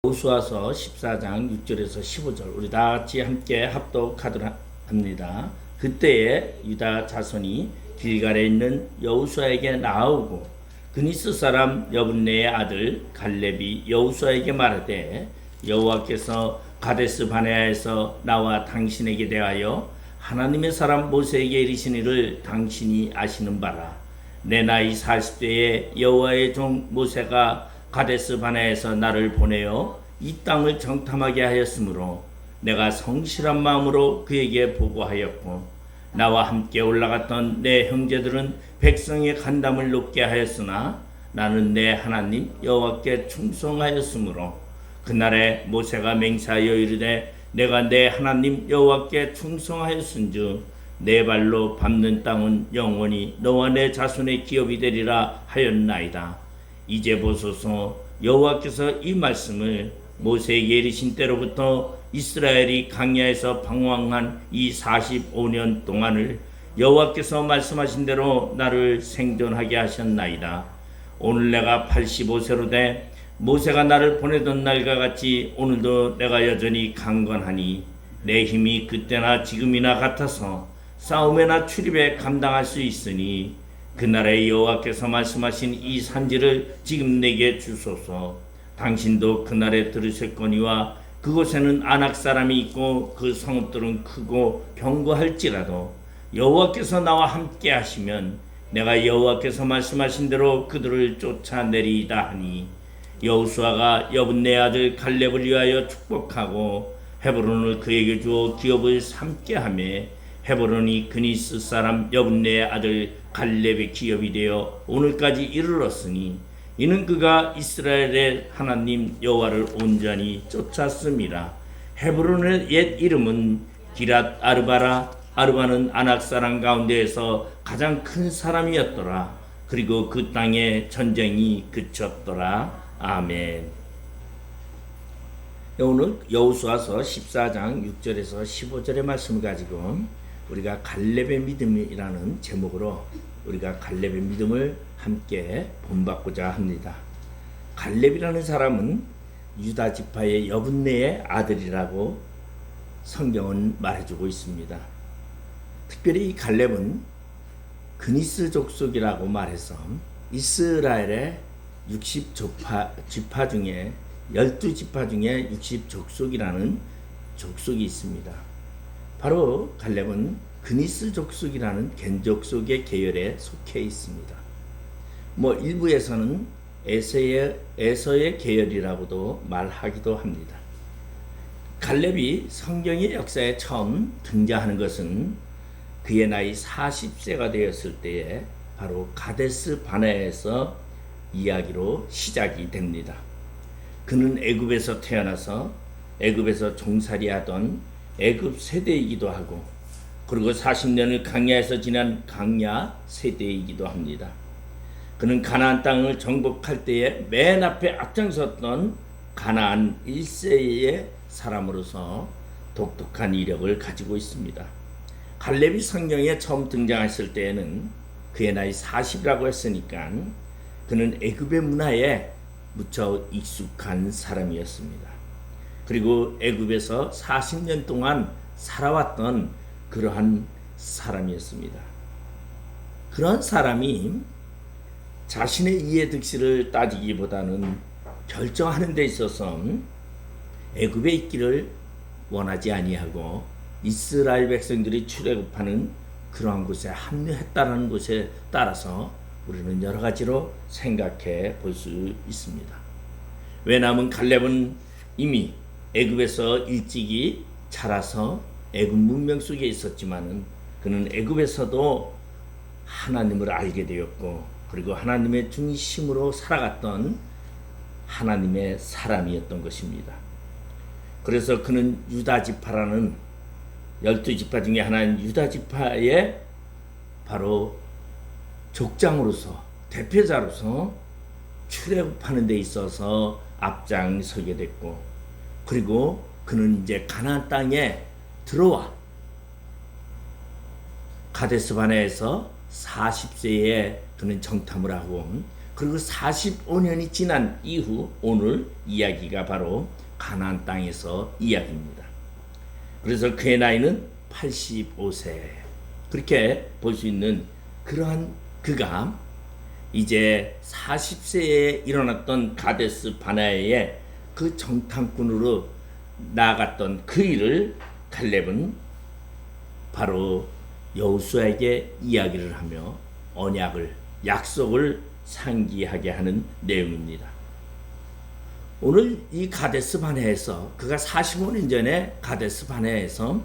여호수아서 14장 6절에서 15절 우리 다 같이 함께 합독하도록 합니다. 그때에 유다 자손이 길갈에 있는 여호수아에게 나아오고 그니스 사람 여분네의 아들 갈렙이 여호수아에게 말하되 여호와께서 가데스 바네아에서 나와 당신에게 대하여 하나님의 사람 모세에게 이르시니를 당신이 아시는 바라. 내 나이 40세에 여호와의 종 모세가 가데스 바네아에서 나를 보내어 이 땅을 정탐하게 하였으므로 내가 성실한 마음으로 그에게 보고하였고 나와 함께 올라갔던 내 형제들은 백성의 간담을 높게 하였으나 나는 내 하나님 여호와께 충성하였으므로 그날에 모세가 맹세하여 이르되 내가 내 하나님 여호와께 충성하였은즉 내 발로 밟는 땅은 영원히 너와 내 자손의 기업이 되리라 하였나이다. 이제 보소서 여호와께서 이 말씀을 모세에게 이르신 때로부터 이스라엘이 광야에서 방황한 이 45년 동안을 여호와께서 말씀하신 대로 나를 생존하게 하셨나이다. 오늘 내가 85세로 돼 모세가 나를 보내던 날과 같이 오늘도 내가 여전히 강건하니 내 힘이 그때나 지금이나 같아서 싸움에나 출입에 감당할 수 있으니 그날에 여호와께서 말씀하신 이 산지를 지금 내게 주소서. 당신도 그날에 들으셨거니와 그곳에는 아낙 사람이 있고 그 성읍들은 크고 견고할지라도 여호와께서 나와 함께 하시면 내가 여호와께서 말씀하신 대로 그들을 쫓아내리이다 하니 여호수아가 여분네 아들 갈렙을 위하여 축복하고 헤브론을 그에게 주어 기업을 삼게 하며 헤브론이 그니스 사람 여분네의 아들 갈렙의 기업이 되어 오늘까지 이르렀으니 이는 그가 이스라엘의 하나님 여호와를 온전히 쫓았습니다. 헤브론의 옛 이름은 기랏 아르바라. 아르바는 아낙 사람 가운데에서 가장 큰 사람이었더라. 그리고 그 땅에 전쟁이 그쳤더라. 아멘. 오늘 여호수아서 14장 6절에서 15절의 말씀을 가지고 우리가 갈렙의 믿음이라는 제목으로 우리가 갈렙의 믿음을 함께 본받고자 합니다. 갈렙이라는 사람은 유다 지파의 여분네의 아들이라고 성경은 말해주고 있습니다. 특별히 이 갈렙은 그니스 족속이라고 말해서 이스라엘의 60지파 중에 12지파 중에 60족속이라는 족속이 있습니다. 바로 갈렙은 그니스 족속이라는 겐족속의 계열에 속해 있습니다. 일부에서는 에서의 계열이라고도 말하기도 합니다. 갈렙이 성경의 역사에 처음 등장하는 것은 그의 나이 40세가 되었을 때에 바로 가데스 바네아에서 이야기로 시작이 됩니다. 그는 애굽에서 태어나서 애굽에서 종살이하던 애굽 세대이기도 하고 그리고 40년을 광야에서 지난 광야 세대이기도 합니다. 그는 가나안 땅을 정복할 때에 맨 앞에 앞장섰던 가나안 1세의 사람으로서 독특한 이력을 가지고 있습니다. 갈렙이 성경에 처음 등장했을 때에는 그의 나이 40이라고 했으니까 그는 애굽의 문화에 무척 익숙한 사람이었습니다. 그리고 애굽에서 40년 동안 살아왔던 그러한 사람이었습니다. 그런 사람이 자신의 이해 득실을 따지기보다는 결정하는 데 있어서 애굽에 있기를 원하지 아니하고 이스라엘 백성들이 출애굽하는 그러한 곳에 합류했다는 것에 따라서 우리는 여러 가지로 생각해 볼 수 있습니다. 왜냐하면 갈렙은 이미 애굽에서 일찍이 자라서 애굽 문명 속에 있었지만은 그는 애굽에서도 하나님을 알게 되었고 그리고 하나님의 중심으로 살아갔던 하나님의 사람이었던 것입니다. 그래서 그는 유다 지파라는 12지파 중에 하나인 유다 지파의 바로 족장으로서 대표자로서 출애굽하는 데 있어서 앞장서게 됐고 그리고 그는 이제 가나안 땅에 들어와 가데스 바네아에서 40세에 그는 정탐을 하고 그리고 45년이 지난 이후 오늘 이야기가 바로 가나안 땅에서 이야기입니다. 그래서 그의 나이는 85세. 그렇게 볼 수 있는 그러한 그가 이제 40세에 일어났던 가데스 바네아의 그 정탐꾼으로 나아갔던 그 일을 갈렙은 바로 여호수아에게 이야기를 하며 언약을, 약속을 상기하게 하는 내용입니다. 오늘 이 가데스 바네아에서 그가 45년 전에 가데스 바네아에서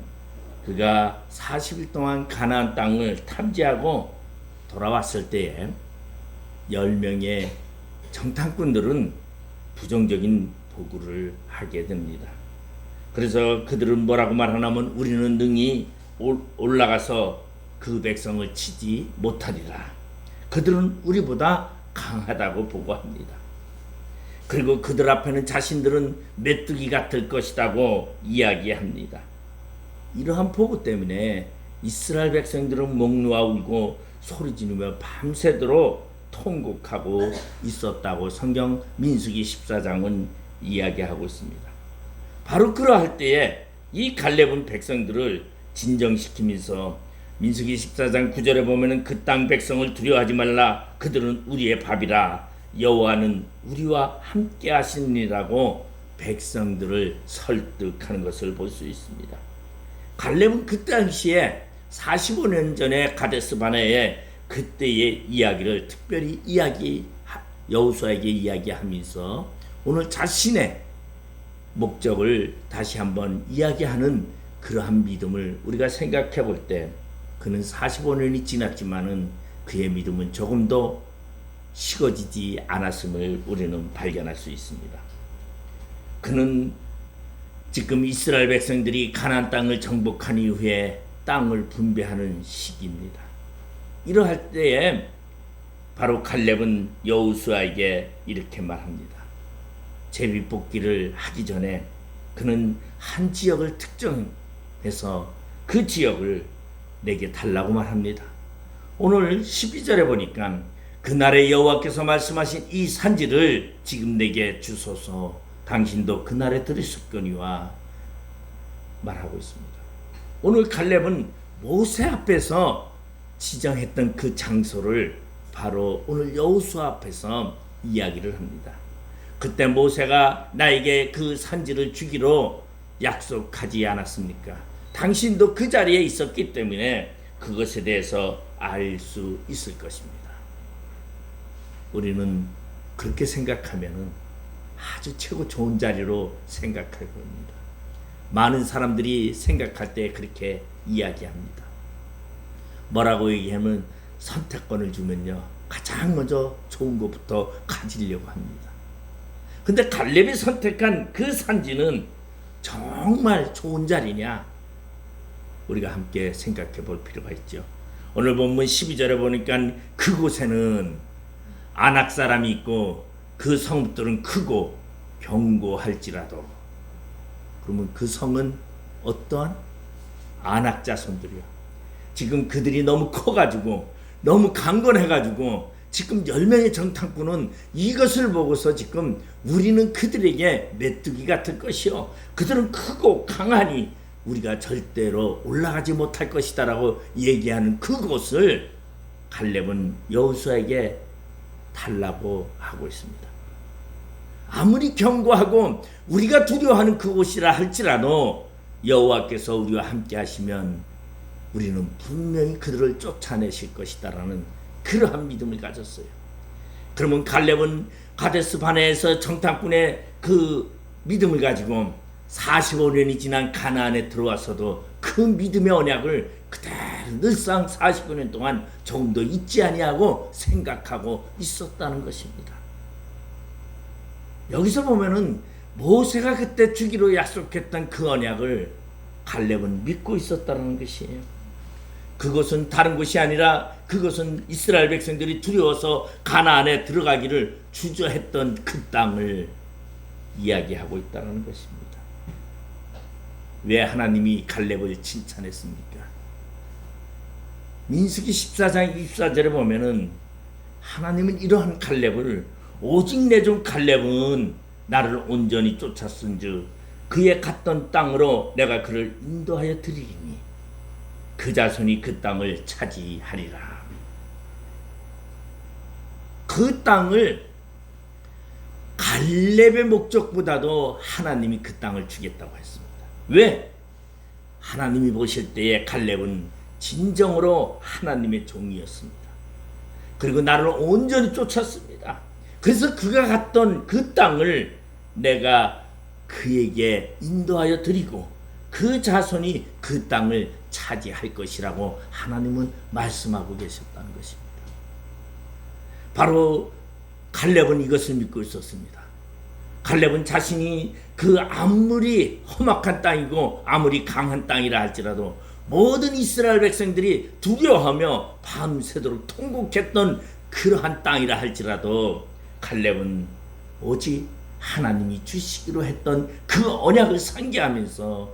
그가 40일 동안 가나안 땅을 탐지하고 돌아왔을 때에 10명의 정탐꾼들은 부정적인 보고를 하게 됩니다. 그래서 그들은 뭐라고 말하냐면 우리는 능히 올라가서 그 백성을 치지 못하리라. 그들은 우리보다 강하다고 보고합니다. 그리고 그들 앞에는 자신들은 메뚜기 같을 것이라고 이야기합니다. 이러한 보고 때문에 이스라엘 백성들은 목 놓아 울고 소리 지르며 밤새도록 통곡하고 있었다고 성경 민수기 14장은 이야기하고 있습니다. 바로 그러할 때에 이 갈렙은 백성들을 진정시키면서 민수기 14장 9절에 보면은 그 땅 백성을 두려워하지 말라. 그들은 우리의 밥이라. 여호와는 우리와 함께 하시니라고 백성들을 설득하는 것을 볼 수 있습니다. 갈렙은 그 당시에 45년 전에 가데스 바네아의 그때의 이야기를 특별히 여호수아에게 이야기하면서 오늘 자신의 목적을 다시 한번 이야기하는 그러한 믿음을 우리가 생각해 볼 때 그는 45년이 지났지만은 그의 믿음은 조금도 식어지지 않았음을 우리는 발견할 수 있습니다. 그는 지금 이스라엘 백성들이 가나안 땅을 정복한 이후에 땅을 분배하는 시기입니다. 이러할 때에 바로 갈렙은 여호수아에게 이렇게 말합니다. 제비뽑기를 하기 전에 그는 한 지역을 특정해서 그 지역을 내게 달라고 말합니다. 오늘 12절에 보니까 그날에 여호와께서 말씀하신 이 산지를 지금 내게 주소서. 당신도 그날에 들으셨거니와 말하고 있습니다. 오늘 갈렙은 모세 앞에서 지정했던 그 장소를 바로 오늘 여호수아 앞에서 이야기를 합니다. 그때 모세가 나에게 그 산지를 주기로 약속하지 않았습니까? 당신도 그 자리에 있었기 때문에 그것에 대해서 알 수 있을 것입니다. 우리는 그렇게 생각하면은 아주 최고 좋은 자리로 생각할 겁니다. 많은 사람들이 생각할 때 그렇게 이야기합니다. 뭐라고 얘기하면 선택권을 주면요 가장 먼저 좋은 것부터 가지려고 합니다. 근데 갈렙이 선택한 그 산지는 정말 좋은 자리냐? 우리가 함께 생각해 볼 필요가 있죠. 오늘 본문 12절에 보니까 그곳에는 아낙 사람이 있고 그 성들은 크고 견고할지라도. 그러면 그 성은 어떠한 아낙 자손들이야. 지금 그들이 너무 커가지고 너무 강건해가지고 지금 10명의 정탐꾼은 이것을 보고서 지금 우리는 그들에게 메뚜기 같을 것이요 그들은 크고 강하니 우리가 절대로 올라가지 못할 것이다 라고 얘기하는 그곳을 갈렙은 여호수아에게 달라고 하고 있습니다. 아무리 견고하고 우리가 두려워하는 그곳이라 할지라도 여호와께서 우리와 함께 하시면 우리는 분명히 그들을 쫓아내실 것이다라는 그러한 믿음을 가졌어요. 그러면 갈렙은 가데스 바네아에서 정탐꾼의 그 믿음을 가지고 45년이 지난 가나안에 들어와서도 그 믿음의 언약을 그대로 늘상 45년 동안 조금도 잊지 아니하고 생각하고 있었다는 것입니다. 여기서 보면은 모세가 그때 주기로 약속했던 그 언약을 갈렙은 믿고 있었다는 것이에요. 그것은 다른 곳이 아니라 그것은 이스라엘 백성들이 두려워서 가나안에 들어가기를 주저했던 그 땅을 이야기하고 있다는 것입니다. 왜 하나님이 갈렙을 칭찬했습니까? 민수기 14장 24절에 보면은 하나님은 이러한 갈렙을 오직 내 종 갈렙은 나를 온전히 쫓았은즉 그의 갔던 땅으로 내가 그를 인도하여 드리리니 그 자손이 그 땅을 차지하리라. 그 땅을 갈렙의 목적보다도 하나님이 그 땅을 주겠다고 했습니다. 왜? 하나님이 보실 때에 갈렙은 진정으로 하나님의 종이었습니다. 그리고 나를 온전히 쫓았습니다. 그래서 그가 갔던 그 땅을 내가 그에게 인도하여 드리고 그 자손이 그 땅을 차지할 것이라고 하나님은 말씀하고 계셨다는 것입니다. 바로 갈렙은 이것을 믿고 있었습니다. 갈렙은 자신이 그 아무리 험악한 땅이고 아무리 강한 땅이라 할지라도 모든 이스라엘 백성들이 두려워하며 밤새도록 통곡했던 그러한 땅이라 할지라도 갈렙은 오직 하나님이 주시기로 했던 그 언약을 상기하면서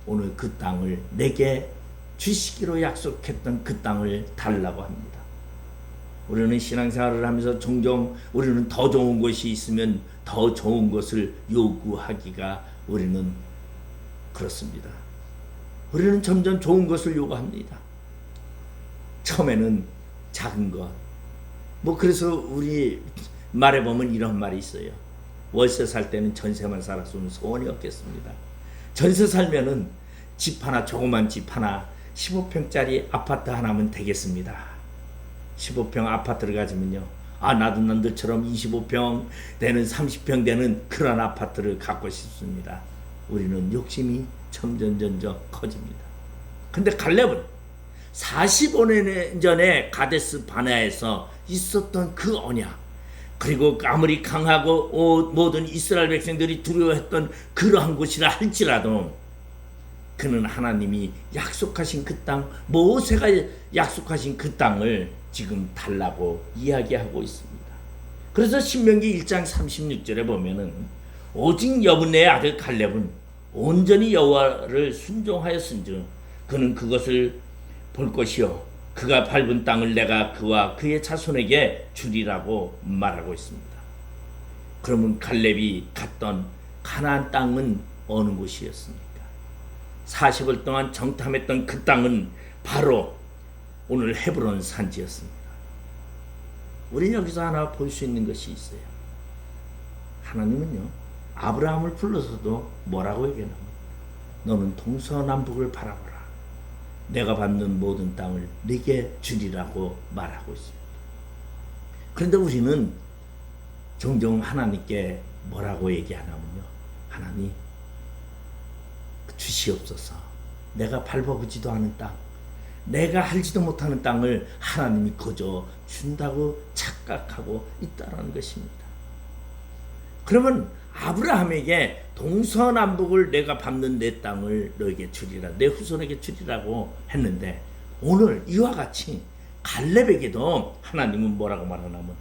오늘 그 땅을 내게 주시기로 약속했던 그 땅을 달라고 합니다. 우리는 신앙생활을 하면서 종종 우리는 더 좋은 것이 있으면 더 좋은 것을 요구하기가 우리는 그렇습니다. 우리는 점점 좋은 것을 요구합니다. 처음에는 작은 것. 그래서 우리 말에 보면 이런 말이 있어요. 월세 살 때는 전세만 살았으면 소원이 없겠습니다. 전세 살면은 집 하나, 조그만 집 하나, 15평짜리 아파트 하나면 되겠습니다. 15평 아파트를 가지면요, 나도 남들처럼 25평 되는 30평 되는 그런 아파트를 갖고 싶습니다. 우리는 욕심이 점점 커집니다. 근데 갈렙은 45년 전에 가데스 바네아에서 있었던 그 언약, 그리고 아무리 강하고 모든 이스라엘 백성들이 두려워했던 그러한 곳이라 할지라도 그는 하나님이 약속하신 그 땅, 모세가 약속하신 그 땅을 지금 달라고 이야기하고 있습니다. 그래서 신명기 1장 36절에 보면은 오직 여분의 아들 갈렙은 온전히 여호와를 순종하였은즉 그는 그것을 볼 것이요 그가 밟은 땅을 내가 그와 그의 자손에게 주리라고 말하고 있습니다. 그러면 갈렙이 갔던 가나안 땅은 어느 곳이었습니까? 40일 동안 정탐했던 그 땅은 바로 오늘 헤브론 산지였습니다. 우리는 여기서 하나 볼 수 있는 것이 있어요. 하나님은요, 아브라함을 불러서도 뭐라고 얘기하냐면 너는 동서남북을 바라보라. 내가 받는 모든 땅을 네게 주리라고 말하고 있습니다. 그런데 우리는 종종 하나님께 뭐라고 얘기하냐면요, 하나님 주시옵소서. 내가 밟아보지도 않은 땅, 내가 알지도 못하는 땅을 하나님이 거저 준다고 착각하고 있다는 것입니다. 그러면 아브라함에게 동서남북을 내가 밟는 내 땅을 너에게 주리라, 내 후손에게 주리라고 했는데 오늘 이와 같이 갈렙에게도 하나님은 뭐라고 말하냐면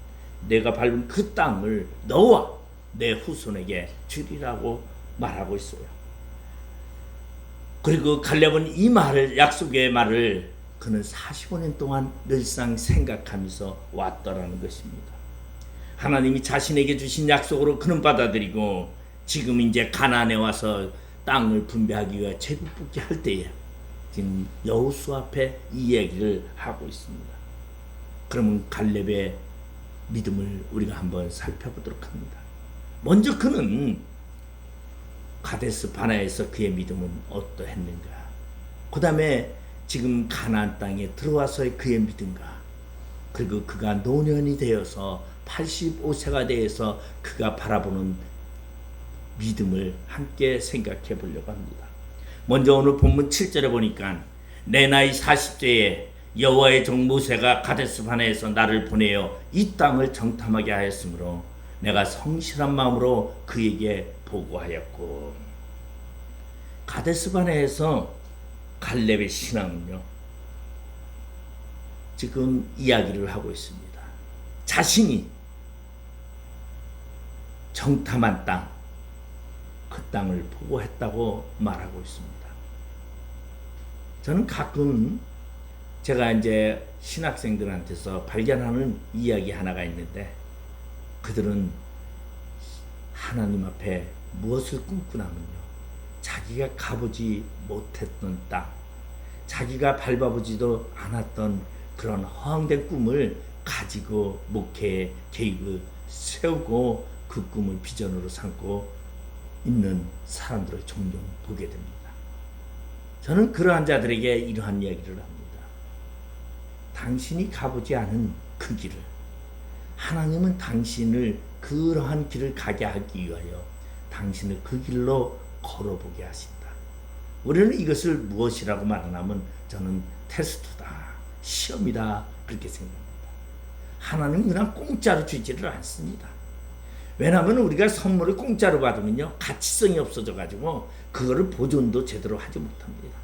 내가 밟은 그 땅을 너와 내 후손에게 주리라고 말하고 있어요. 그리고 갈렙은 이 말을, 약속의 말을 그는 45년 동안 늘상 생각하면서 왔더라는 것입니다. 하나님이 자신에게 주신 약속으로 그는 받아들이고 지금 이제 가나안에 와서 땅을 분배하기 위해 제국복귀 할 때에 지금 여호수 앞에 이 얘기를 하고 있습니다. 그러면 갈렙의 믿음을 우리가 한번 살펴보도록 합니다. 먼저 그는 가데스 바네아에서 그의 믿음은 어떠했는가? 그 다음에 지금 가나안 땅에 들어와서의 그의 믿음과, 그리고 그가 노년이 되어서 85세가 되어서 그가 바라보는 믿음을 함께 생각해 보려고 합니다. 먼저 오늘 본문 7절에 보니까 내 나이 40세에 여호와의 종 모세가 가데스 바네아에서 나를 보내어 이 땅을 정탐하게 하였으므로 내가 성실한 마음으로 그에게 보고하였고, 가데스 바네아에서 갈렙의 신앙은요, 지금 이야기를 하고 있습니다. 자신이 정탐한 땅, 그 땅을 보고했다고 말하고 있습니다. 저는 가끔 제가 이제 신학생들한테서 발견하는 이야기 하나가 있는데, 그들은 하나님 앞에 무엇을 꿈꾸냐면요, 자기가 가보지 못했던 땅, 자기가 밟아보지도 않았던 그런 허황된 꿈을 가지고 목회의 계획을 세우고 그 꿈을 비전으로 삼고 있는 사람들을 종종 보게 됩니다. 저는 그러한 자들에게 이러한 이야기를 합니다. 당신이 가보지 않은 그 길을, 하나님은 당신을 그러한 길을 가게 하기 위하여 당신을 그 길로 걸어보게 하신다. 우리는 이것을 무엇이라고 말하냐면, 저는 테스트다, 시험이다, 그렇게 생각합니다. 하나님은 그냥 공짜로 주지를 않습니다. 왜냐하면 우리가 선물을 공짜로 받으면요, 가치성이 없어져 가지고 그거를 보존도 제대로 하지 못합니다.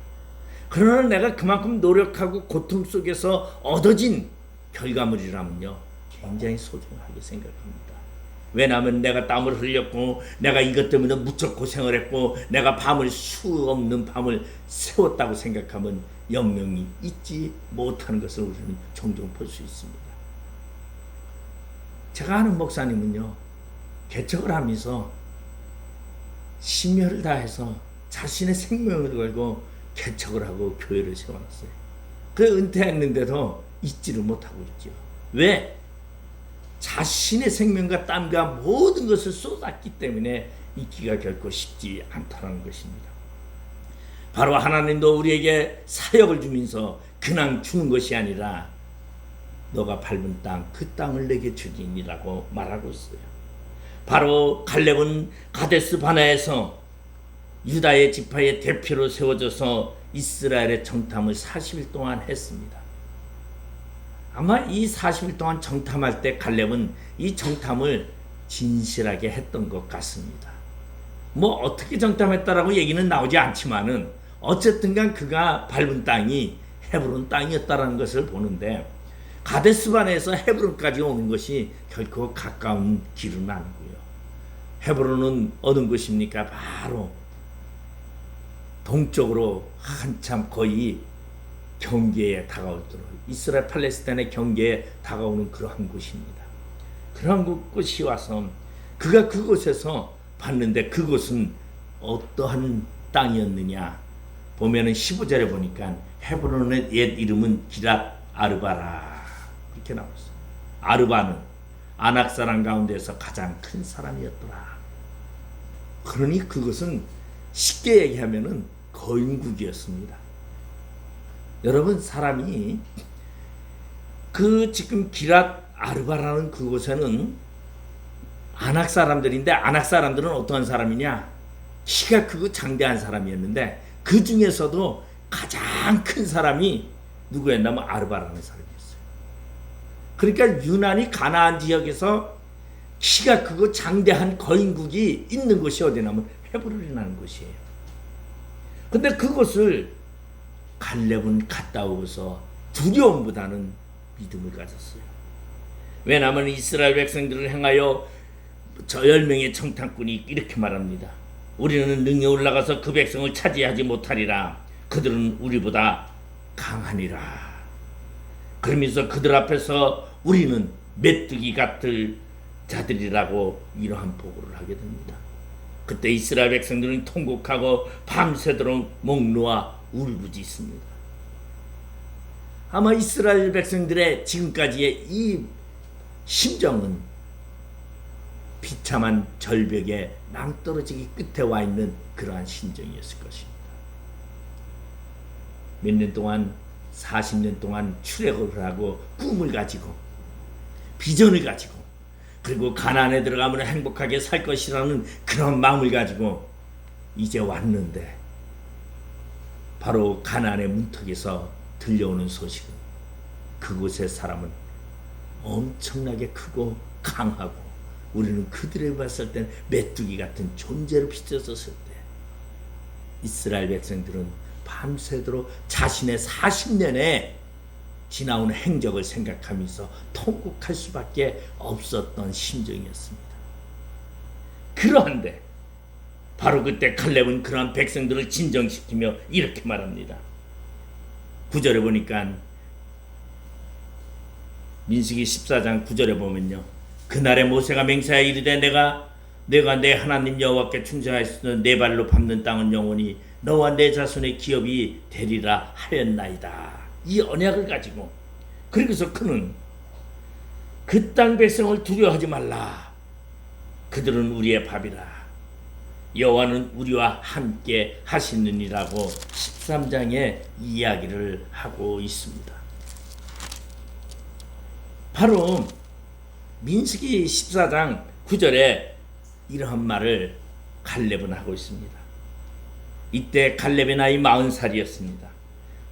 그러나 내가 그만큼 노력하고 고통 속에서 얻어진 결과물이라면요, 굉장히 소중하게 생각합니다. 왜냐하면 내가 땀을 흘렸고, 내가 이것 때문에 무척 고생을 했고, 내가 밤을 수 없는 밤을 세웠다고 생각하면 영영이 잊지 못하는 것을 우리는 종종 볼 수 있습니다. 제가 아는 목사님은요, 개척을 하면서 심혈을 다해서 자신의 생명을 걸고 개척을 하고 교회를 세워놨어요. 그 은퇴했는데도 잊지를 못하고 있죠. 왜? 자신의 생명과 땀과 모든 것을 쏟았기 때문에 잊기가 결코 쉽지 않다는 것입니다. 바로 하나님도 우리에게 사역을 주면서 그냥 주는 것이 아니라 너가 밟은 땅, 그 땅을 내게 주리니라고 말하고 있어요. 바로 갈렙은 가데스 바네아에서 유다의 지파의 대표로 세워져서 이스라엘의 정탐을 40일 동안 했습니다. 아마 이 40일 동안 정탐할 때 갈렙은 이 정탐을 진실하게 했던 것 같습니다. 뭐 어떻게 정탐했다라고 얘기는 나오지 않지만은 어쨌든 간 그가 밟은 땅이 헤브론 땅이었다라는 것을 보는데, 가데스반에서 헤브론까지 오는 것이 결코 가까운 길은 아니고요. 헤브론은 어느 곳입니까? 바로 동쪽으로 한참 거의 경계에 다가오도록, 이스라엘 팔레스타인의 경계에 다가오는 그러한 곳입니다. 그러한 곳이 와서 그가 그곳에서 봤는데, 그곳은 어떠한 땅이었느냐 보면은 15절에 보니까 헤브론의 옛 이름은 기랏 아르바라 이렇게 나왔어요. 아르바는 아낙 사람 가운데서 가장 큰 사람이었더라. 그러니 그것은 쉽게 얘기하면은 거인국이었습니다. 여러분, 사람이 그 지금 기랏 아르바라는 그곳에는 아낙 사람들인데, 아낙 사람들은 어떠한 사람이냐? 키가 크고 장대한 사람이었는데, 그 중에서도 가장 큰 사람이 누구였냐면 아르바라는 사람이었어요. 그러니까 유난히 가나안 지역에서 키가 크고 장대한 거인국이 있는 곳이 어디냐면 헤브론이라는 곳이에요. 근데 그곳을 갈렙은 갔다 오고서 두려움보다는 믿음을 가졌어요. 왜냐하면 이스라엘 백성들을 향하여 저 10명의 정탐꾼이 이렇게 말합니다. 우리는 능히 올라가서 그 백성을 차지하지 못하리라. 그들은 우리보다 강하니라. 그러면서 그들 앞에서 우리는 메뚜기 같을 자들이라고 이러한 보고를 하게 됩니다. 그때 이스라엘 백성들은 통곡하고 밤새도록 목 놓아 울부짖습니다. 아마 이스라엘 백성들의 지금까지의 이 심정은 비참한 절벽에 낭떠러지기 끝에 와 있는 그러한 심정이었을 것입니다. 몇 년 동안, 40년 동안 출애굽을 하고 꿈을 가지고 비전을 가지고, 그리고 가나안에 들어가면 행복하게 살 것이라는 그런 마음을 가지고 이제 왔는데, 바로 가나안의 문턱에서 들려오는 소식은 그곳의 사람은 엄청나게 크고 강하고, 우리는 그들을 봤을 때 메뚜기 같은 존재로 비춰졌을 때, 이스라엘 백성들은 밤새도록 자신의 40년에 지나온 행적을 생각하면서 통곡할 수밖에 없었던 심정이었습니다. 그런데 바로 그때 갈렙은 그러한 백성들을 진정시키며 이렇게 말합니다. 9절에 보니까 민수기 14장 9절에 보면요. 그날에 모세가 맹세하여 이르되 내가 내 하나님 여호와께 충성하였으며 내 발로 밟는 땅은 영원히 너와 내 자손의 기업이 되리라 하였나이다. 이 언약을 가지고 그래서 그는 그 땅 백성을 두려워하지 말라. 그들은 우리의 밥이라. 여호와는 우리와 함께 하시느니라고 13장에 이야기를 하고 있습니다. 바로 민수기 14장 9절에 이러한 말을 갈렙은 하고 있습니다. 이때 갈렙의 나이 40살이었습니다.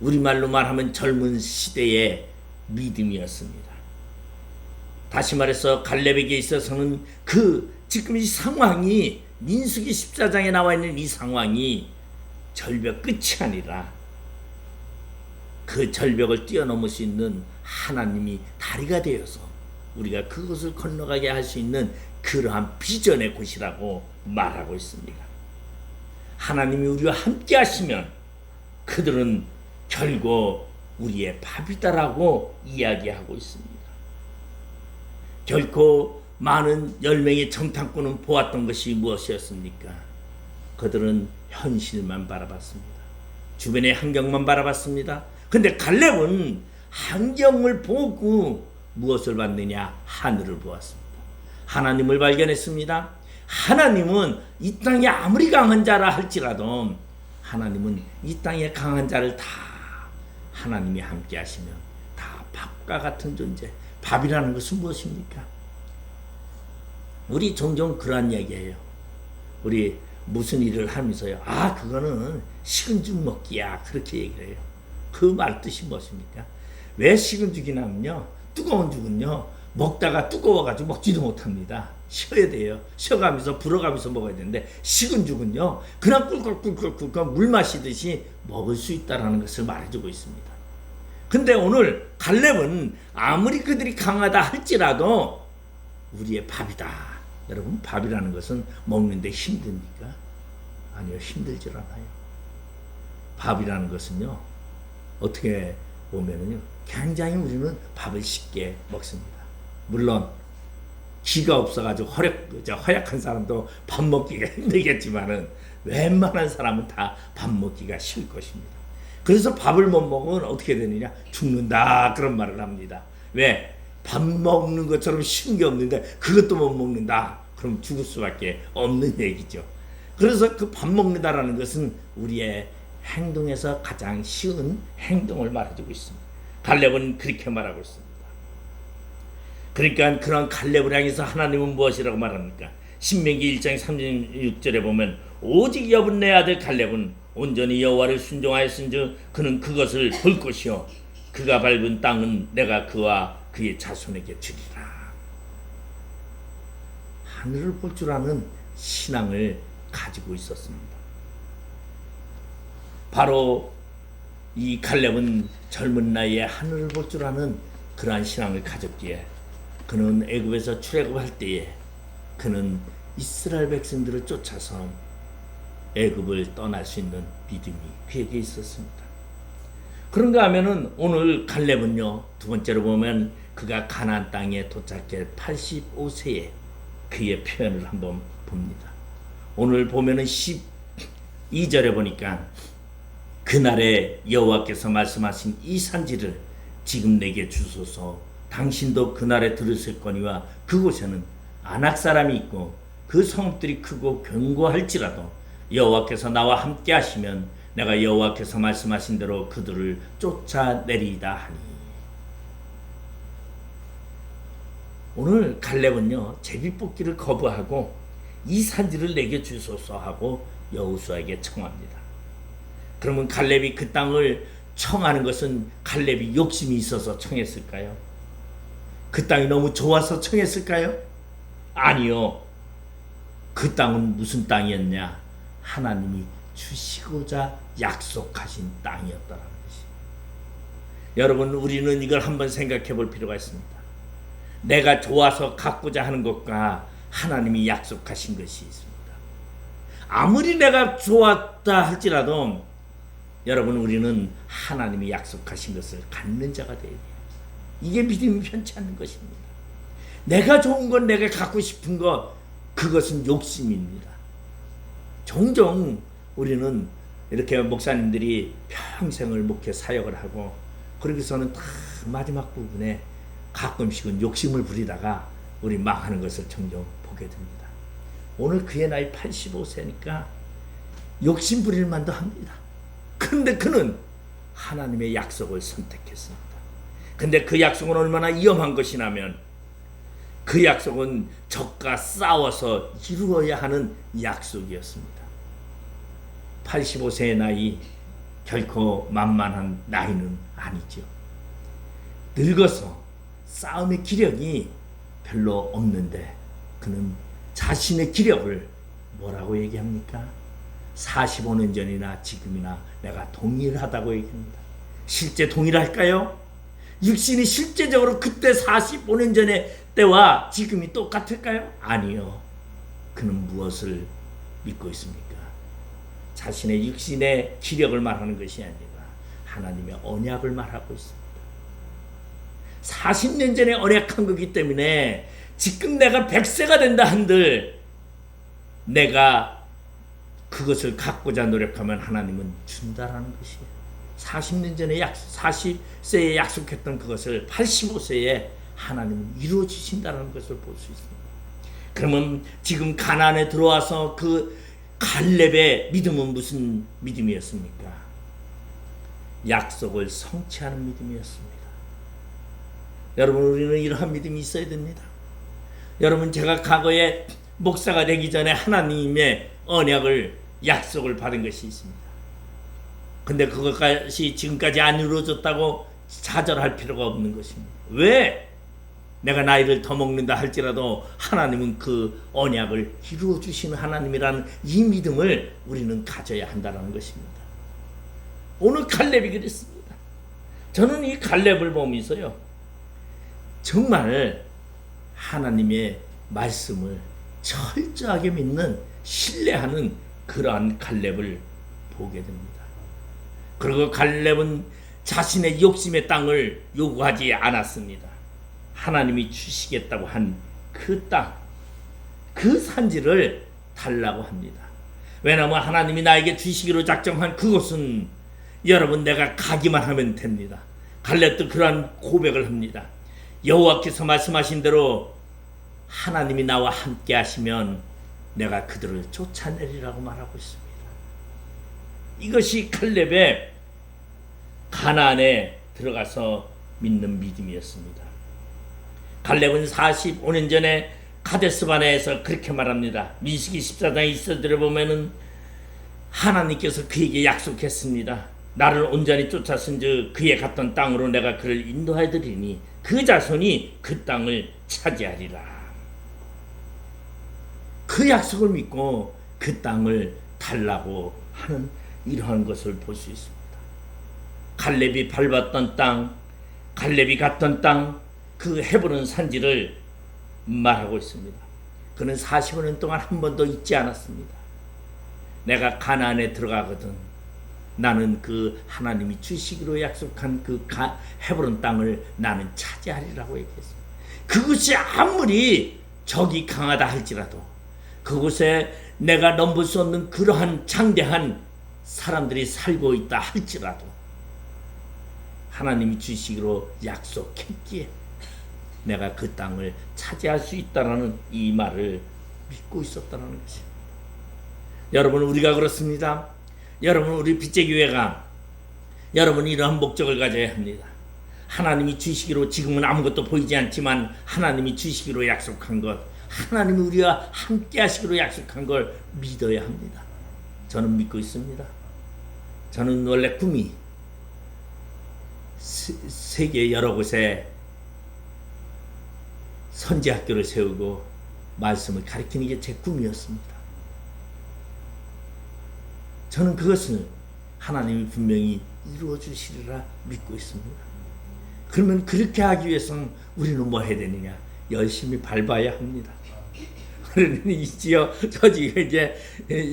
우리말로 말하면 젊은 시대의 믿음이었습니다. 다시 말해서 갈렙에게 있어서는 지금 이 상황이 민수기 14장에 나와 있는 이 상황이 절벽 끝이 아니라 그 절벽을 뛰어넘을 수 있는 하나님이 다리가 되어서 우리가 그것을 건너가게 할 수 있는 그러한 비전의 곳이라고 말하고 있습니다. 하나님이 우리와 함께 하시면 그들은 결국 우리의 밥이다라고 이야기하고 있습니다. 결코 많은 10명의 정탐꾼은 보았던 것이 무엇이었습니까? 그들은 현실만 바라봤습니다. 주변의 환경만 바라봤습니다. 근데 갈렙은 환경을 보고 무엇을 봤느냐? 하늘을 보았습니다. 하나님을 발견했습니다. 하나님은 이 땅에 아무리 강한 자라 할지라도 하나님은 이 땅에 강한 자를 다 하나님이 함께 하시면 다 밥과 같은 존재. 밥이라는 것은 무엇입니까? 우리 종종 그러한 얘기해요. 우리 무슨 일을 하면서요. 그거는 식은 죽 먹기야. 그렇게 얘기를 해요. 그 말 뜻이 무엇입니까? 왜 식은 죽이냐면요. 뜨거운 죽은요. 먹다가 뜨거워가지고 먹지도 못합니다. 쉬어야 돼요. 쉬어가면서 불어가면서 먹어야 되는데 식은 죽은요. 그냥 꿀꺽꿀꺽꿀꺽 물 마시듯이 먹을 수 있다는 것을 말해주고 있습니다. 근데 오늘 갈렙은 아무리 그들이 강하다 할지라도 우리의 밥이다. 여러분 밥이라는 것은 먹는데 힘듭니까? 아니요. 힘들질 않아요. 밥이라는 것은요. 어떻게 보면은요. 굉장히 우리는 밥을 쉽게 먹습니다. 물론 기가 없어가지고 허약한 사람도 밥 먹기가 힘들겠지만은 웬만한 사람은 다 밥 먹기가 쉬울 것입니다. 그래서 밥을 못 먹으면 어떻게 되느냐? 죽는다 그런 말을 합니다. 왜? 밥 먹는 것처럼 쉬운 게 없는데 그것도 못 먹는다. 그럼 죽을 수밖에 없는 얘기죠. 그래서 그 밥 먹는다라는 것은 우리의 행동에서 가장 쉬운 행동을 말해주고 있습니다. 갈렙은 그렇게 말하고 있습니다. 그러니까 그런 갈렙을 향해서 하나님은 무엇이라고 말합니까? 신명기 1장 36절에 보면 오직 여분네 아들 갈렙은 온전히 여호와를 순종하였은즉 그는 그것을 볼 것이요 그가 밟은 땅은 내가 그와 그의 자손에게 주리라. 하늘을 볼 줄 아는 신앙을 가지고 있었습니다. 바로 이 갈렙은 젊은 나이에 하늘을 볼 줄 아는 그러한 신앙을 가졌기에 그는 애굽에서 출애굽할 때에 그는 이스라엘 백성들을 쫓아서 애굽을 떠날 수 있는 믿음이 그에게 있었습니다. 그런가 하면은 오늘 갈렙은요, 두 번째로 보면 그가 가나안 땅에 도착해 85세에 그의 표현을 한번 봅니다. 오늘 보면은 12절에 보니까 그날에 여호와께서 말씀하신 이 산지를 지금 내게 주소서. 당신도 그날에 들으셨거니와 그곳에는 아낙 사람이 있고 그 성읍들이 크고 견고할지라도 여호와께서 나와 함께 하시면 내가 여호와께서 말씀하신 대로 그들을 쫓아내리이다 하니. 오늘 갈렙은요 제비뽑기를 거부하고 이 산지를 내게 주소서 하고 여호수아에게 청합니다. 그러면 갈렙이 그 땅을 청하는 것은 갈렙이 욕심이 있어서 청했을까요? 그 땅이 너무 좋아서 청했을까요? 아니요. 그 땅은 무슨 땅이었냐? 하나님이 주시고자 약속하신 땅이었다는 것이. 여러분, 우리는 이걸 한번 생각해 볼 필요가 있습니다. 내가 좋아서 갖고자 하는 것과 하나님이 약속하신 것이 있습니다. 아무리 내가 좋았다 할지라도 여러분, 우리는 하나님이 약속하신 것을 갖는 자가 되어야 돼요. 이게 믿음이 편치 않는 것입니다. 내가 좋은 건, 내가 갖고 싶은 것, 그것은 욕심입니다. 종종 우리는 이렇게 목사님들이 평생을 목회 사역을 하고 그러고서는 다 마지막 부분에 가끔씩은 욕심을 부리다가 우리 망하는 것을 종종 보게 됩니다. 오늘 그의 나이 85세니까 욕심 부릴 만도 합니다. 그런데 그는 하나님의 약속을 선택했습니다. 근데 그 약속은 얼마나 위험한 것이냐면 그 약속은 적과 싸워서 이루어야 하는 약속이었습니다. 85세의 나이 결코 만만한 나이는 아니죠. 늙어서 싸움의 기력이 별로 없는데 그는 자신의 기력을 뭐라고 얘기합니까? 45년 전이나 지금이나 내가 동일하다고 얘기합니다. 실제 동일할까요? 육신이 실제적으로 그때 45년 전의 때와 지금이 똑같을까요? 아니요. 그는 무엇을 믿고 있습니까? 자신의 육신의 기력을 말하는 것이 아니라 하나님의 언약을 말하고 있습니다. 40년 전에 언약한 거기 때문에 지금 내가 100세가 된다 한들 내가 그것을 갖고자 노력하면 하나님은 준다라는 것이에요. 40년 전에 40세에 약속했던 그것을 85세에 하나님은 이루어 주신다는 것을 볼 수 있습니다. 그러면 지금 가나안에 들어와서 그 갈렙의 믿음은 무슨 믿음이었습니까? 약속을 성취하는 믿음이었습니다. 여러분, 우리는 이러한 믿음이 있어야 됩니다. 여러분, 제가 과거에 목사가 되기 전에 하나님의 언약을 약속을 받은 것이 있습니다. 근데 그것까지 지금까지 안 이루어졌다고 좌절할 필요가 없는 것입니다. 왜? 내가 나이를 더 먹는다 할지라도 하나님은 그 언약을 이루어 주시는 하나님이라는 이 믿음을 우리는 가져야 한다는 것입니다. 오늘 갈렙이 그랬습니다. 저는 이 갈렙을 보면서요, 정말 하나님의 말씀을 철저하게 믿는, 신뢰하는 그러한 갈렙을 보게 됩니다. 그리고 갈렙은 자신의 욕심의 땅을 요구하지 않았습니다. 하나님이 주시겠다고 한 그 땅, 그 산지를 달라고 합니다. 왜냐하면 하나님이 나에게 주시기로 작정한 그곳은 여러분 내가 가기만 하면 됩니다. 갈렙도 그러한 고백을 합니다. 여호와께서 말씀하신 대로 하나님이 나와 함께 하시면 내가 그들을 쫓아내리라고 말하고 있습니다. 이것이 갈렙의 가나안에 들어가서 믿는 믿음이었습니다. 갈렙은 45년 전에 가데스바네에서 그렇게 말합니다. 민수기 14장에 있어들어 보면은 하나님께서 그에게 약속했습니다. 나를 온전히 쫓았은즉 그의 갔던 땅으로 내가 그를 인도해 드리니 그 자손이 그 땅을 차지하리라. 그 약속을 믿고 그 땅을 달라고 하는 이러한 것을 볼 수 있습니다. 갈렙이 밟았던 땅, 갈렙이 갔던 땅, 그 헤브론 산지를 말하고 있습니다. 그는 45년 동안 한 번도 잊지 않았습니다. 내가 가나안에 들어가거든 나는 그 하나님이 주시기로 약속한 그 헤브론 땅을 나는 차지하리라고 얘기했습니다. 그것이 아무리 적이 강하다 할지라도 그곳에 내가 넘볼 수 없는 그러한 장대한 사람들이 살고 있다 할지라도 하나님이 주시기로 약속했기에 내가 그 땅을 차지할 수 있다라는 이 말을 믿고 있었다는 것입니다. 여러분, 우리가 그렇습니다. 여러분, 우리 빗재교회가 여러분 이러한 목적을 가져야 합니다. 하나님이 주시기로, 지금은 아무것도 보이지 않지만 하나님이 주시기로 약속한 것, 하나님이 우리와 함께 하시기로 약속한 걸 믿어야 합니다. 저는 믿고 있습니다. 저는 원래 꿈이 세계 여러 곳에 선지학교를 세우고 말씀을 가르치는 게 제 꿈이었습니다. 저는 그것을 하나님이 분명히 이루어 주시리라 믿고 있습니다. 그러면 그렇게 하기 위해서는 우리는 뭐 해야 되느냐? 열심히 밟아야 합니다. 우리는 이 지역 저 지역에 이제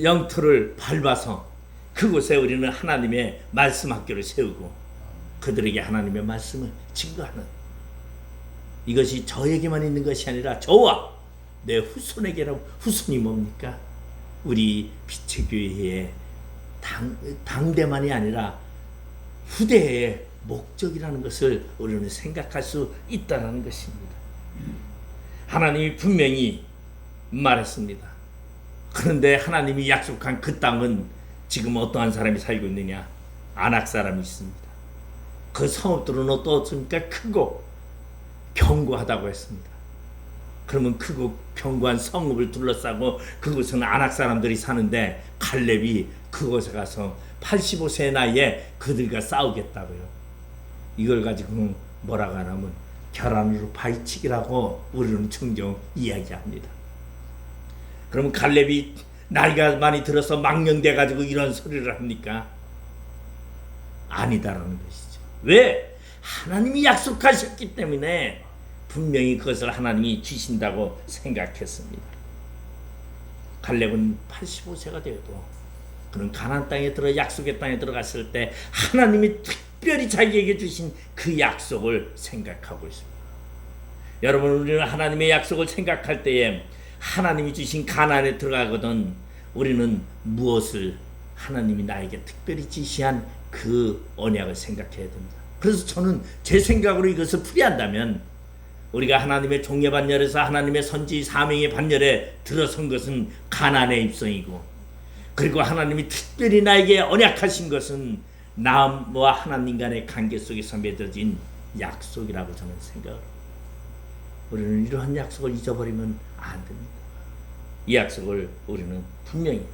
영토를 밟아서 그곳에 우리는 하나님의 말씀 학교를 세우고 그들에게 하나님의 말씀을 증거하는 이것이 저에게만 있는 것이 아니라 저와 내 후손에게라고. 후손이 뭡니까? 우리 빛의 교회의 당대만이 아니라 후대의 목적이라는 것을 우리는 생각할 수 있다는 것입니다. 하나님이 분명히 말했습니다. 그런데 하나님이 약속한 그 땅은 지금 어떠한 사람이 살고 있느냐? 안악 사람이 있습니다. 그 성읍들은 어떻습니까? 크고 견고하다고 했습니다. 그러면 크고 견고한 성읍을 둘러싸고 그곳은 안악 사람들이 사는데 갈렙이 그곳에 가서 85세의 나이에 그들과 싸우겠다고요. 이걸 가지고 뭐라고 하냐면 결함으로 바위치기라고 우리는 종종 이야기합니다. 그러면 갈렙이 나이가 많이 들어서 망령돼 가지고 이런 소리를 합니까? 아니다라는 것이죠. 왜? 하나님이 약속하셨기 때문에 분명히 그것을 하나님이 주신다고 생각했습니다. 갈렙은 85세가 되어도 그는 가나안 땅에 약속의 땅에 들어갔을 때 하나님이 특별히 자기에게 주신 그 약속을 생각하고 있습니다. 여러분, 우리는 하나님의 약속을 생각할 때에 하나님이 주신 가나안에 들어가거든 우리는 무엇을 하나님이 나에게 특별히 지시한 그 언약을 생각해야 됩니다. 그래서 저는 제 생각으로 이것을 풀이한다면 우리가 하나님의 종려 반열에서 하나님의 선지 사명의 반열에 들어선 것은 가나안의 입성이고, 그리고 하나님이 특별히 나에게 언약하신 것은 나와 하나님 간의 관계 속에서 맺어진 약속이라고 저는 생각을 합니다. 우리는 이러한 약속을 잊어버리면 안 됩니다. 이 약속을 우리는 분명히.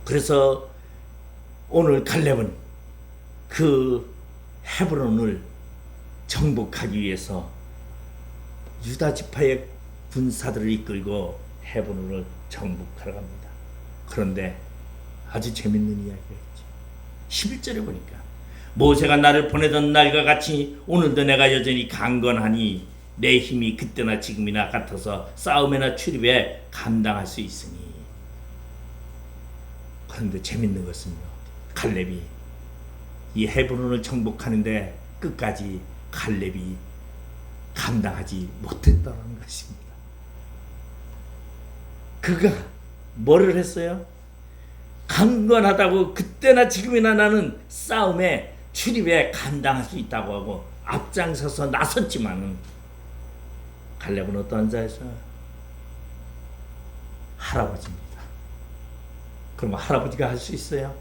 그래서 오늘 갈렙은 그 헤브론을 정복하기 위해서 유다 지파의 군사들을 이끌고 헤브론을 정복하러 갑니다. 그런데 아주 재밌는 이야기가 있죠. 11절에 보니까 모세가 나를 보내던 날과 같이 오늘도 내가 여전히 강건하니 내 힘이 그때나 지금이나 같아서 싸움이나 출입에 감당할 수 있으니. 그런데 재밌는 것은요, 갈렙이 이 헤브론을 정복하는데 끝까지 갈렙이 감당하지 못했다는 것입니다. 그가 뭐를 했어요? 강건하다고 그때나 지금이나 나는 싸움에 출입에 감당할 수 있다고 하고 앞장서서 나섰지만은 갈렙은 어떠한 자였어요? 할아버지입니다. 그럼 할아버지가 할 수 있어요?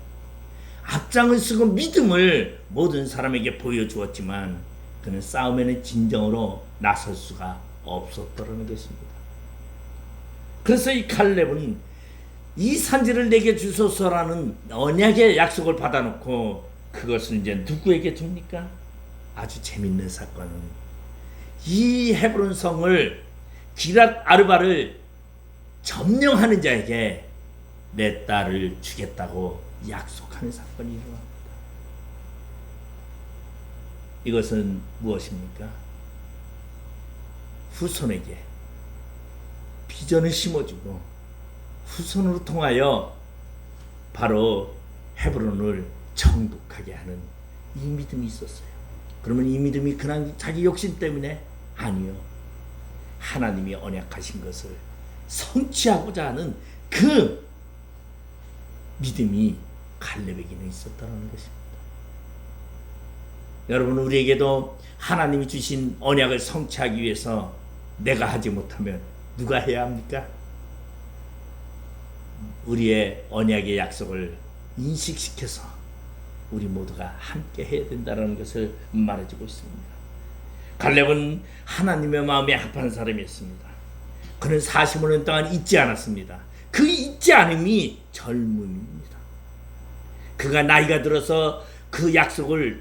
앞장을 쓰고 믿음을 모든 사람에게 보여주었지만 그는 싸움에는 진정으로 나설 수가 없었다는 것입니다. 그래서 이 갈렙은 이 산지를 내게 주소서라는 언약의 약속을 받아놓고 그것을 이제 누구에게 줍니까? 아주 재밌는 사건은 이 헤브론 성을 기랏 아르바를 점령하는 자에게 내 딸을 주겠다고 약속하는 사건이 일어납니다. 이것은 무엇입니까? 후손에게 비전을 심어주고 후손으로 통하여 바로 헤브론을 정복하게 하는 이 믿음이 있었어요. 그러면 이 믿음이 그냥 자기 욕심 때문에? 아니요. 하나님이 언약하신 것을 성취하고자 하는 그 믿음이 갈렙에게는 있었다는 것입니다. 여러분, 우리에게도 하나님이 주신 언약을 성취하기 위해서 내가 하지 못하면 누가 해야 합니까? 우리의 언약의 약속을 인식시켜서 우리 모두가 함께 해야 된다는 것을 말해주고 있습니다. 갈렙은 하나님의 마음에 합한 사람이었습니다. 그는 45년 동안 잊지 않았습니다. 그 잊지 않음이 젊음입니다. 그가 나이가 들어서 그 약속을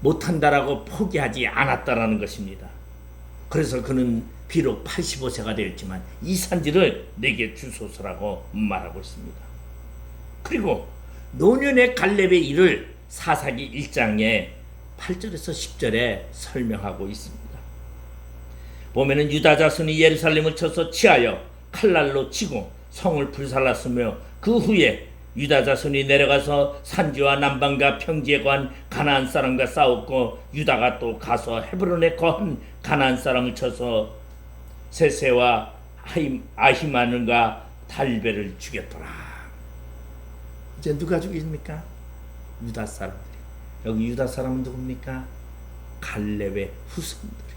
못한다라고 포기하지 않았다라는 것입니다. 그래서 그는 비록 85세가 되었지만 이 산지를 내게 주소서라고 말하고 있습니다. 그리고 노년의 갈렙의 일을 사사기 1장에 8절에서 10절에 설명하고 있습니다. 보면은 유다 자손이 예루살렘을 쳐서 치하여 칼날로 치고 성을 불살랐으며 그 후에 유다 자손이 내려가서 산지와 남방과 평지에 거한 가나안 사람과 싸웠고 유다가 또 가서 헤브론에 거한 가나안 사람을 쳐서 세세와 아히마는과 달베를 죽였더라. 이제 누가 죽입니까? 유다 사람들이. 여기 유다 사람은 누굽니까? 갈렙의 후손들이.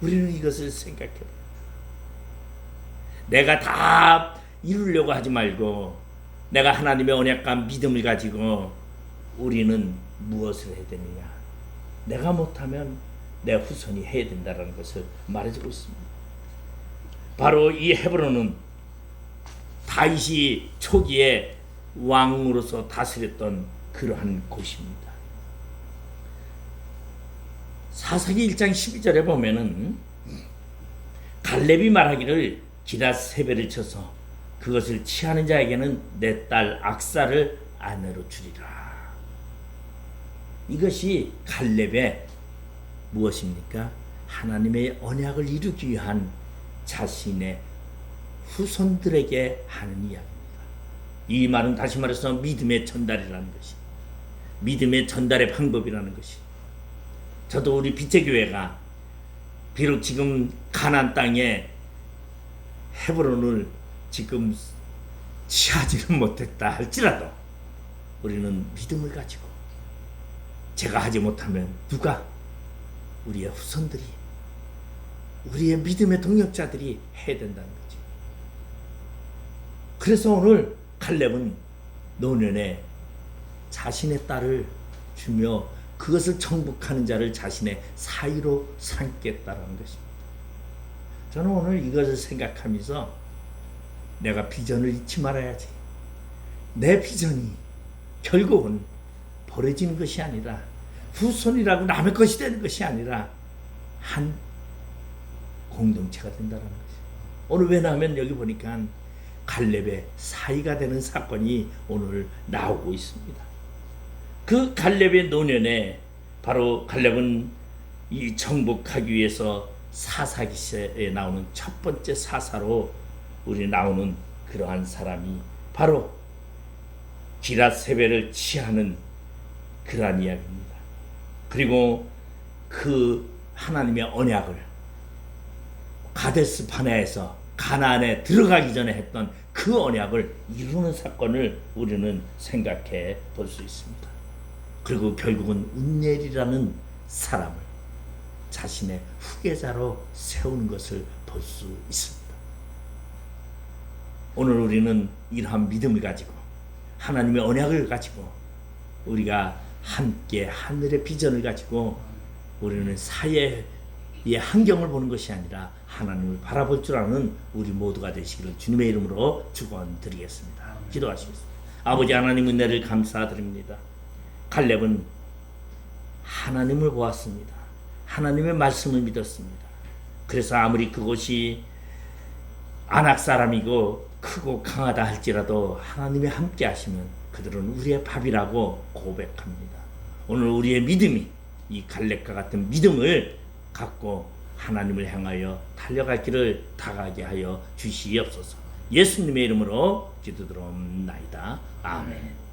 우리는 이것을 생각해요. 내가 다 이루려고 하지 말고 내가 하나님의 언약과 믿음을 가지고 우리는 무엇을 해야 되느냐? 내가 못하면 내 후손이 해야 된다는 것을 말해주고 있습니다. 바로 이 헤브론은 다윗이 초기에 왕으로서 다스렸던 그러한 곳입니다. 사사기 1장 12절에 보면은 갈렙이 말하기를 기닷세배를 쳐서 그것을 취하는 자에게는 내 딸 악사를 아내로 주리라. 이것이 갈렙의 무엇입니까? 하나님의 언약을 이루기 위한 자신의 후손들에게 하는 이야기입니다. 이 말은 다시 말해서 믿음의 전달이라는 것이, 믿음의 전달의 방법이라는 것이. 저도 우리 빛의교회가 비록 지금 가나안 땅에 헤브론을 지금 취하지는 못했다 할지라도 우리는 믿음을 가지고 제가 하지 못하면 누가, 우리의 후손들이, 우리의 믿음의 동역자들이 해야 된다는 거지. 그래서 오늘 갈렙은 노년에 자신의 딸을 주며 그것을 정복하는 자를 자신의 사위로 삼겠다라는 것입니다. 저는 오늘 이것을 생각하면서 내가 비전을 잊지 말아야지. 내 비전이 결국은 버려지는 것이 아니라 후손이라고 남의 것이 되는 것이 아니라 한 공동체가 된다는 것이. 오늘 왜냐하면 여기 보니까 갈렙의 사위가 되는 사건이 오늘 나오고 있습니다. 그 갈렙의 노년에 바로 갈렙은 이 정복하기 위해서 사사기서에 나오는 첫 번째 사사로 우리 나오는 그러한 사람이 바로 기랏세배를 취하는 그러한 이야기입니다. 그리고 그 하나님의 언약을 가데스 바네아에서 가나안에 들어가기 전에 했던 그 언약을 이루는 사건을 우리는 생각해 볼 수 있습니다. 그리고 결국은 운넬이라는 사람을 자신의 후계자로 세우는 것을 볼 수 있습니다. 오늘 우리는 이러한 믿음을 가지고 하나님의 언약을 가지고 우리가 함께 하늘의 비전을 가지고 우리는 사회의 환경을 보는 것이 아니라 하나님을 바라볼 줄 아는 우리 모두가 되시기를 주님의 이름으로 축원드리겠습니다. 기도하시겠습니다. 아버지 하나님, 은혜를 감사드립니다. 갈렙은 하나님을 보았습니다. 하나님의 말씀을 믿었습니다. 그래서 아무리 그곳이 아낙 사람이고 크고 강하다 할지라도 하나님이 함께 하시면 그들은 우리의 밥이라고 고백합니다. 오늘 우리의 믿음이 이 갈렙과 같은 믿음을 갖고 하나님을 향하여 달려갈 길을 다가게 하여 주시옵소서. 예수님의 이름으로 기도드립나이다. 아멘.